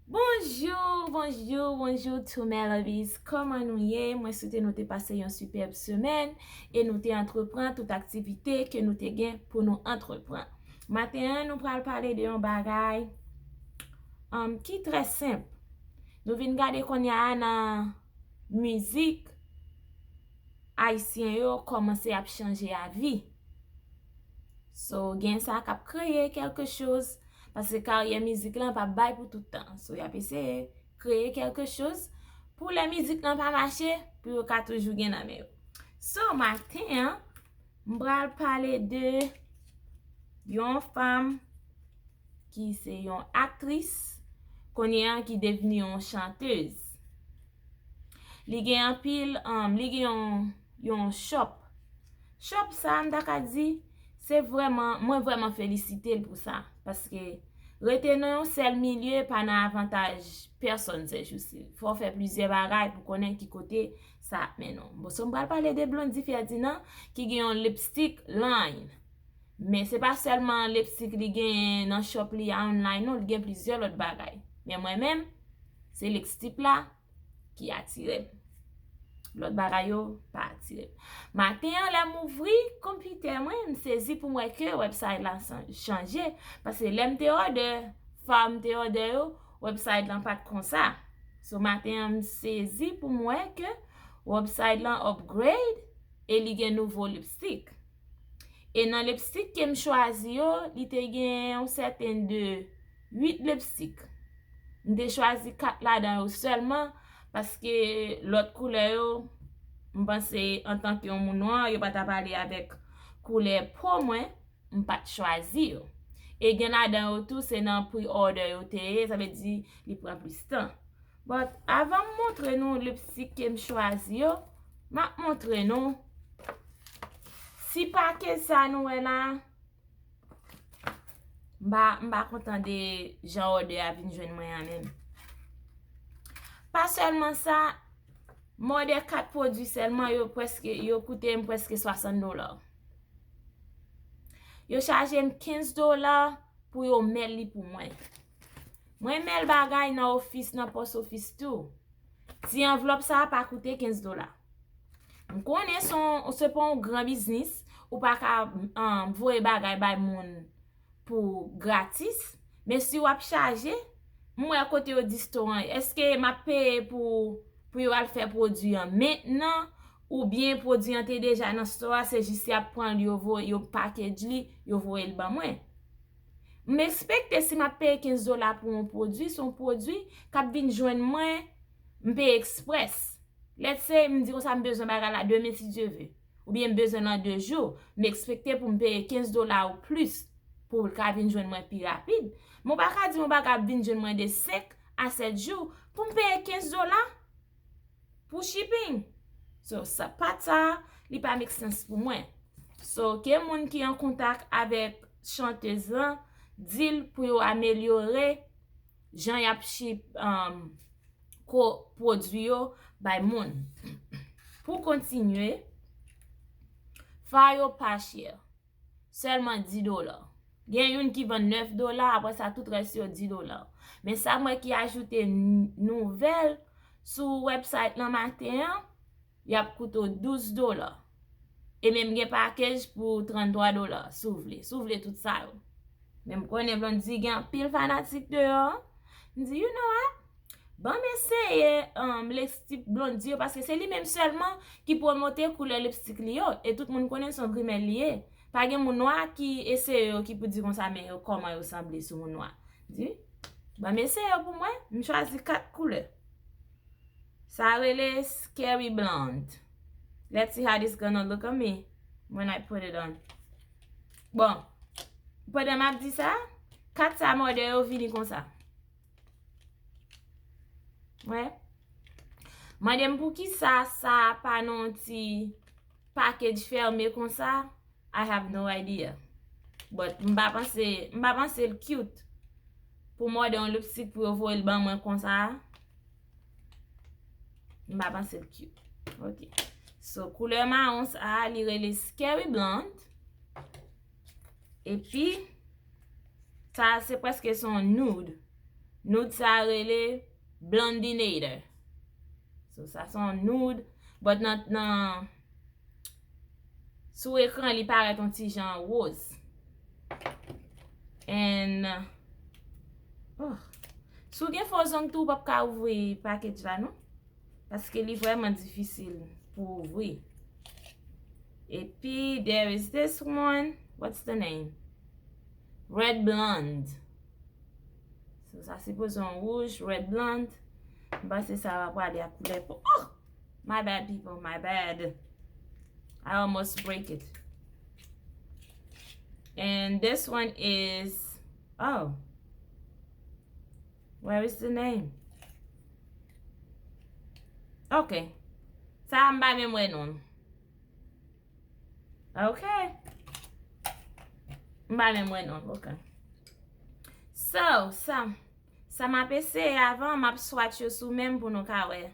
Bonjour to mes Lovies. Comment nous y est? Moi souhaite nous te passer une superbe semaine et nous te entreprendre toute activité que nous te gain pour nous entreprendre. Matin, nous allons parler de un bagay qui très simple. Nous venons regarder qu'on y a dans musique haïtien yo commencer à changer la vie. So, gen ça cap créer quelque chose parce que carrière musique là pas bail pour tout le temps. So, y a essayé créer quelque chose pour la musique là pas marcher pour ka toujours gen nan men. So, matin, m'bral parler de yon femme qui c'est yon actrice konye qui devenu yon chanteuse. Li gen en pile li gen yon shop. Shop ça m'da ka di c'est vraiment, moi vraiment féliciter pour ça. Parce que retenons un seul milieu pas un avantage personne c'est juste. Faut faire plusieurs bagages pour connaître qui côté ça mais non. Bon, on va parler de Blondedie Ferdinand qui a un lipstick line. Mais c'est pas seulement lipstick li gen dans shop li online non, il y a plusieurs autres bagages. Mais moi-même, c'est lipstick là qui attire. L'autre bagay yo pas attiré. Matin, la m'ouvri computer moi, me saisi pour moi que website là changé parce que l'aime te order, femme te order yo, website là pas comme ça. So matin, me saisi pour moi que website là upgrade et li gen nouveau lipstick. Et dans lipstick que me choisi yo, li te gen un certain de 8 lipstick. M'te choisi 4 là-dedans seulement parce que l'autre couleur, je pense en tant que moun noir, yo pas ta parler avec couleur pour moi, je pas choisir. Et gen la dans tout c'est dans pre-order yo te, ça veut dire il prend plus de temps. But avant de montrer nous le lipstick que me choisi yo, m'a montrer nous si paquet ça nous là m'ba content de genre order à venir joindre moi même. Pas seulement ça, moi de 4 produits seulement yo coûté presque $60. Yo charge $15 pour yo mettre li pour moi. Moi mel bagay dans office dans post office tout. Si enveloppe ça pas coûté $15. On connaît c'est pas un grand business ou pas ka voyer bagay bay moun pour gratis, mais si ou ap charger moi à côté au restaurant, est-ce que m'a paye pour yo al faire produit maintenant ou bien produit était déjà dans store, c'est juste à prendre yo package li, yo voyer le ba moi. M'expecte si m'a paye $15 pour un produit, son produit k'ap vinn joindre moi, m'paye express. Let's say me dit qu'on ça me besoin bagarre là demain si Dieu veut ou bien besoin dans 2 jours, m'expecte pour me payer $15 ou plus pour ka vinn joindre moi plus rapide. Mon pas ka di mon pas vinn joindre moi de 5 à 7 jours pour me payer $15 pour shipping. So ça pas ça, li pas make sense pour moi. So que moun qui en contact avec chanteuse là, dit pour yo améliorer jan y ap ship ko produit yo by moun. Pour continuer, fire pas cher. Seulement $10. Gen yon qui vend $9, après ça tout reste sur $10. Mais ça moi qui ajoute nouvelle sur website lan matin, y a coûté $12. Et même gen package pour $33 souvle tout ça. Même connais Blondedy gen pile fanatique de yo. Dit you know what? Bon m'essayer lipstick Blondedy parce que c'est lui même seulement qui promote couleur lipstick li yo et tout le monde connaît son rinmin lié. Pas gen moun noir qui essaye qui peut dire comme ça mais comment il ressemble sur moun noir. Dit bon m'essayer pour moi, me choisi 4 couleurs. Ça relève Scary Blonde. Let's see how this gonna look on me when I put it on. Bon, pendant m'a dit ça, 4 ça modèle yo vini comme ça. Ouais. Madame pour qui ça pas non ti package fermé comme ça? I have no idea. But m'ba penser le cute. Pour moi dans le lipstick pour voir le ban moins comme ça. M'ba penser le cute. OK. So couleur marron ça li relè Scary Blonde. Et puis ça c'est presque son nude. Nude sa rele Blondinator. So sa son nude. But nan sou ekran li paret ton ti jan rose. And sou gen fozong tou pap ka ouvri package la non? Paske li vreman difisil pou ouvri. Et puis there is this one. What's the name? Red Blonde. So sa supposon rouge, red blonde. Ba se sa va pale a koule pou. Oh! My bad people, my bad. I almost break it. And this one is, oh. Where is the name? Okay. Sa mba men mwen non. Okay. Mba men mwen non, okay. So, sa map eseye avan, map swatch yo sou men pou nou ka we.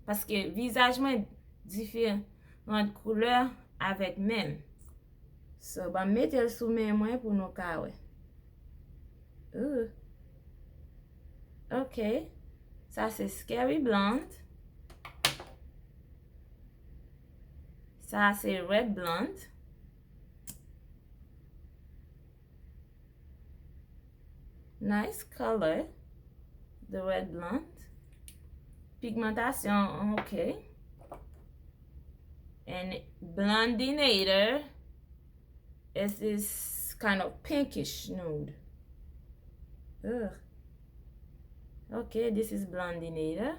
Paske visaj mwen diferent couleur avèk men. So, ba metel sou men mwen pou nou ka we. Ok. Ça c'est Scary Blonde. Ça c'est Red Blonde. Nice color. The Red Blonde. Pigmentation, okay. And Blondinator is this kind of pinkish nude. Ugh. Okay, this is Blondinator.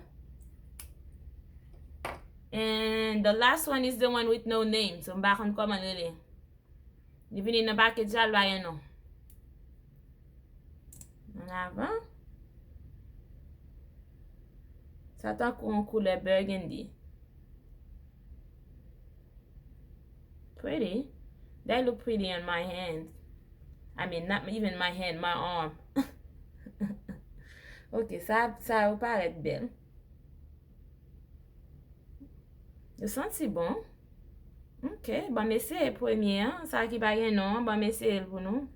And the last one is the one with no name. So, mba kon koman lele. Even in the package, al ba yon nou. An avan. Sa tan kon koule burgundy. Pretty. They look pretty on my hand. I mean, not even my hand, my arm. Ok, sa ou paret bel. Yo senti bon. Ok, ba mese premier. Sa ki pa gen non, ba mese el pou nou.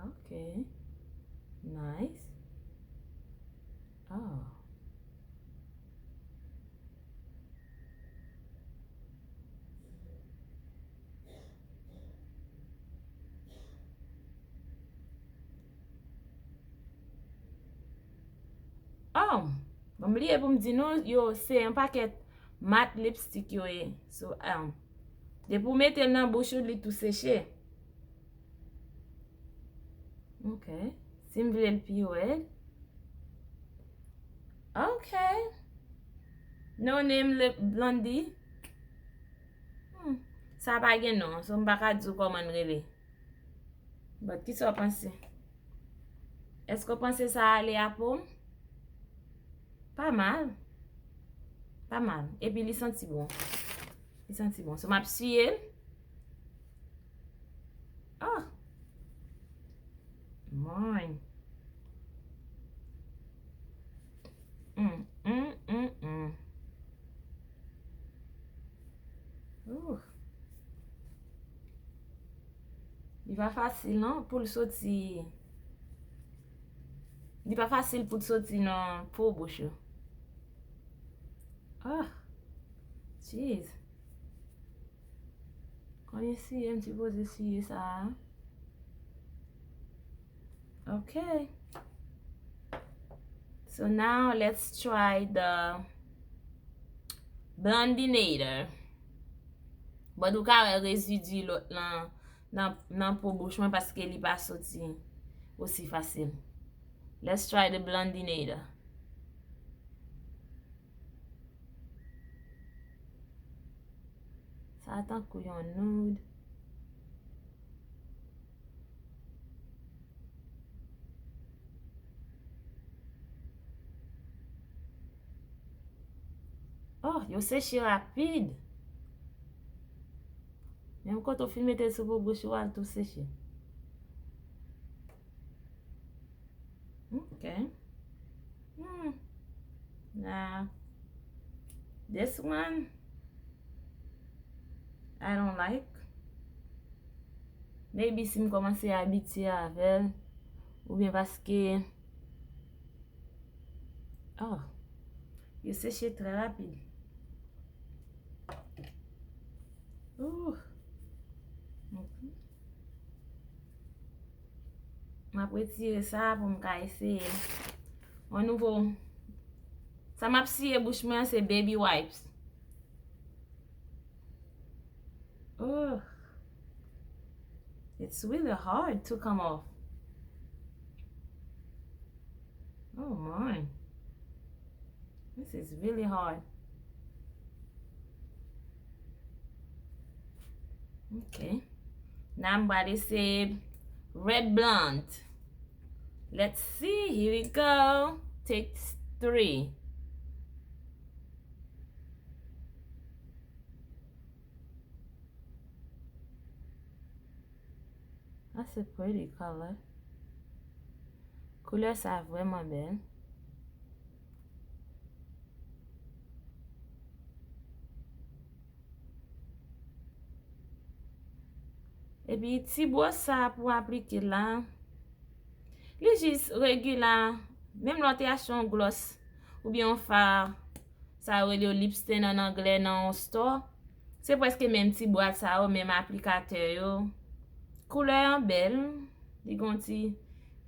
Ok. Nice. Oh. Oh, bon liye pou mdi nou, yo se yon paket mat lipstick yo e. So, de pou metel nan bouchou li tout seche. Ok, sim vle l pi yo e. Ok. No name lip Blondie. Sa pa gen non, so mbaka djou koman rele. But ki so panse? Esko panse sa ale apom? Pas mal. Pas mal. Et puis, il senti bon. Il senti bon. So, m'a psuye. Oh. Mwen. Il va facile, non? Pour le sortir. Il pas facile pour sortir non pour bouche. Ah. Jeez. Quand ici, un petit peu essayer ça. Okay. So now let's try the Blondinator. But ou ka résidu l'autre nan pour bouche parce que li pas sorti aussi facile. Let's try the Blondinator. Ça attend qu'on yon nude. Oh, yo séché rapide. Même quand on filme tel sur vos bouches, tout séché. Okay. Now, this one, I don't like. Maybe si m komanse habitué avec, ou bien parce que, oh, il séché très rapide. Ouh. Ma retire ça pour me essayer. Un nouveau. Ça m'a pris bouche moi c'est baby wipes. Oh. It's really hard to come off. Oh my. This is really hard. Okay. Now I'm about to say red blonde. Let's see. Here we go. Take 3. That's a pretty color. Couleur ça vraiment belle. Et puis ti bois ça pour appliquer là. Li juste régulier. Même l'autre acheté un gloss ou bien un fard. Ça ou le lipstick en anglais dans store. C'est presque même ti boîte ça ou même applicateur yo. Couleur belle. Li gon ti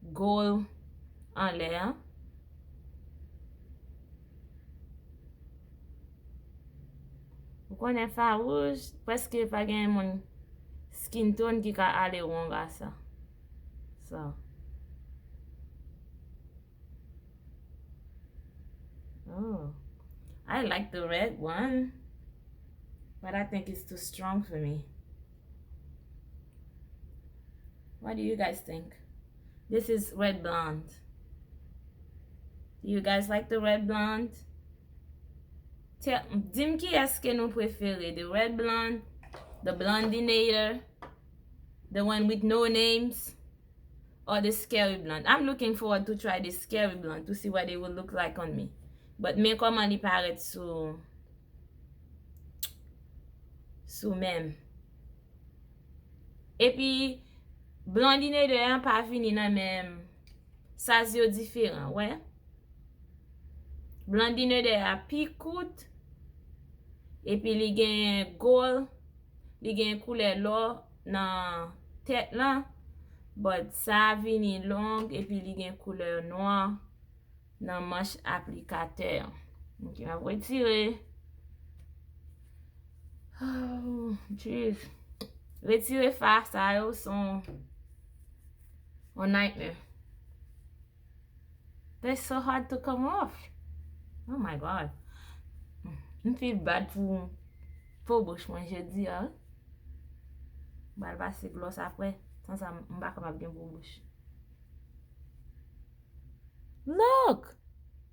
gold en l'air. Vous connaissez fard rouge, presque pas gen mon skin tone qui ka aller rond à ça. So. Oh. I like the red one, but I think it's too strong for me. What do you guys think? This is red blonde. Do you guys like the red blonde? Dis-moi qui est-ce que nous préférez? The red blonde, the blondinator, the one with no names, or the scary blonde? I'm looking forward to try this scary blonde to see what it will look like on me. But mais comment il paraît sous même. Et puis blondinator pas fini nan même size yo différent, ouais. Blondinator a picoute. Et puis li gen gold, li gen couleur l'or nan tête là. But ça vini long et puis li gen couleur noir nan manche applicateur. Donc on va retirer. Oh, jeez. Retirer fard ça yo son a nightmare. They're so hard to come off. Oh my god. I feel bad pour bouche moi je dis hein. Bal passer gloss après, sans ça m'pa capable bien pour bouche. Look.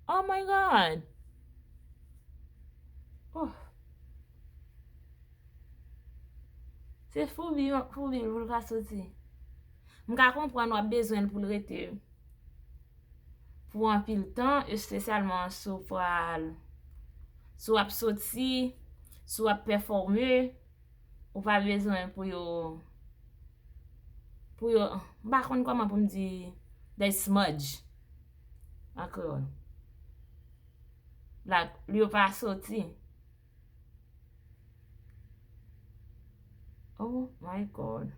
Oh my god. Oh. C'est fou bien pour le ka sorti. M'ka comprendre ou besoin pour le rete. Pour un pile temps, spécialement sou ap sorti, sou ap performer, ou pas besoin pour yo m'pa konn comment pour me dire des smudge. Encore. Like, li pas sorti. Oh my god.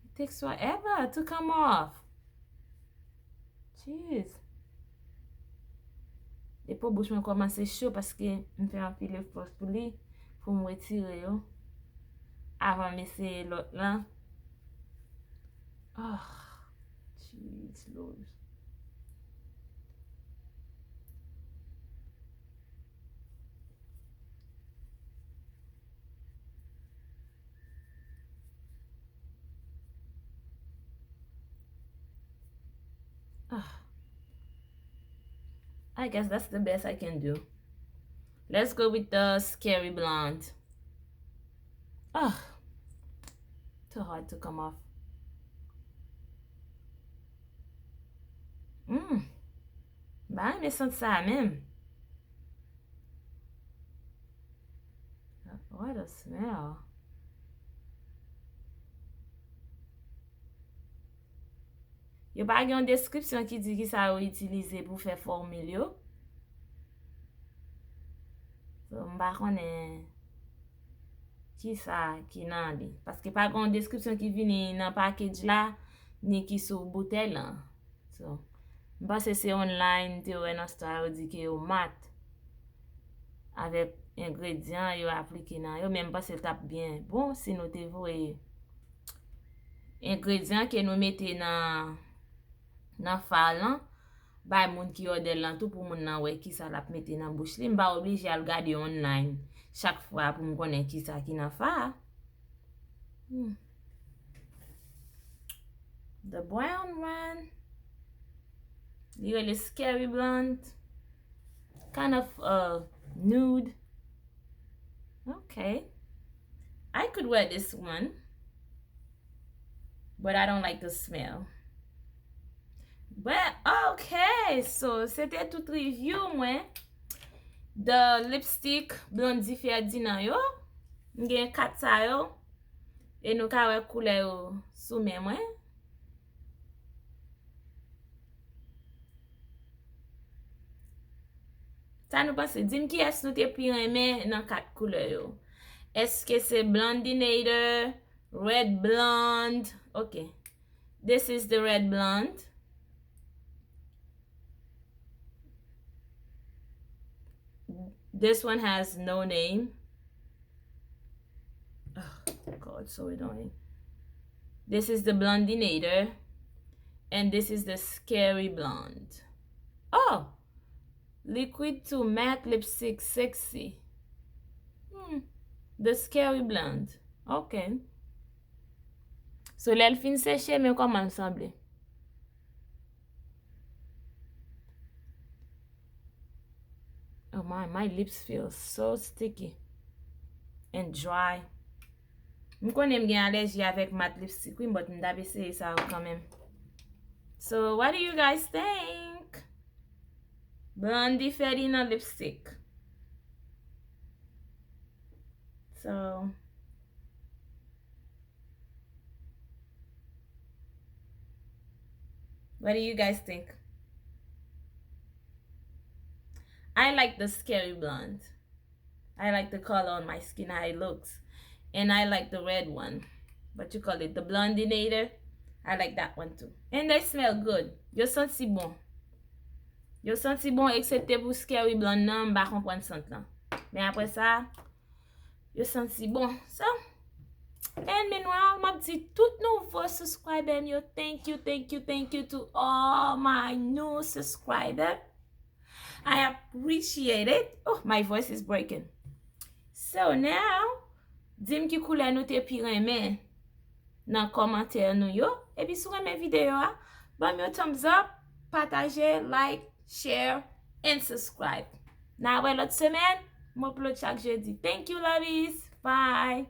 It takes forever to come off. Jeez. Et pour bouche me commence chaud parce que me fait un pile force pour lui pour me retirer yo. Avant de essayer l'autre là. Oh. Jeez, Lord. I guess that's the best I can do. Let's go with the scary blonde. Oh, too hard to come off. Bah, mais sent ça même. What a smell. Yo pa gen yon description qui dit ki sa yo utilize pou fè formule yo. So, mba konen ki sa ki nan li. Paske pa gen yon description ki vini nan package la, ni ki sou bouteille la. So, mba se online, te yo nan store yo di ki yo mat. Avec ingrédients yo aplike nan yo, men mba se tap bien bon si nou te voye ingrédients que nous mette nan fal lan, bay moun ki yodel lan tout pou moun nan wè ki sa lap mette nan bouche li, mba oblige al gade online chaque fois pou m konen ki sa ki nan fal. The brown one, li really scary blonde, kind of nude. Okay, I could wear this one, but I don't like the smell. But okay, so c'était tout review mwen de lipstick Blondedie Ferdinand yo. Gen 4 sa yo. E nou ka wè koule yo sou men mwen. Sa nou pense, dim ki es nou te pi reme nan 4 koule yo. Eske se Blondinator, Red Blonde. Okay, this is the Red Blonde. This one has no name. Oh God, so annoying. This is the Blondinator. And this is the Scary Blonde. Oh! Liquid to matte lipstick sexy. The Scary Blonde. Okay. So l'el fin seche, men koman semble? Oh my lips feel so sticky and dry. M konen m gen allergie avec matte lipstick, but m dabe seye sa quand même. So what do you guys think? Blondedie Ferdinand lipstick. So what do you guys think? I like the Scary Blonde. I like the color on my skin, how it looks. And I like the red one. What you call it? The Blondinator. I like that one too. And they smell good. Yo senti bon. Yo senti bon, excepté pour Scary Blonde nan, mba kompren sent lan. Men apre sa, yo senti bon. So, and meanwhile, m'a dit tout nouveau subscriber yo. Thank you to all my new subscribers. I appreciate it. Oh, my voice is breaking. So now, dim ki koule nou te pi reme nan commentaire nou yo. Et puis, sou reme video a, bam yo thumbs up, partage, like, share, and subscribe. Na wè l'autre semaine, m'upload chaque jeudi. Thank you, lovies. Bye.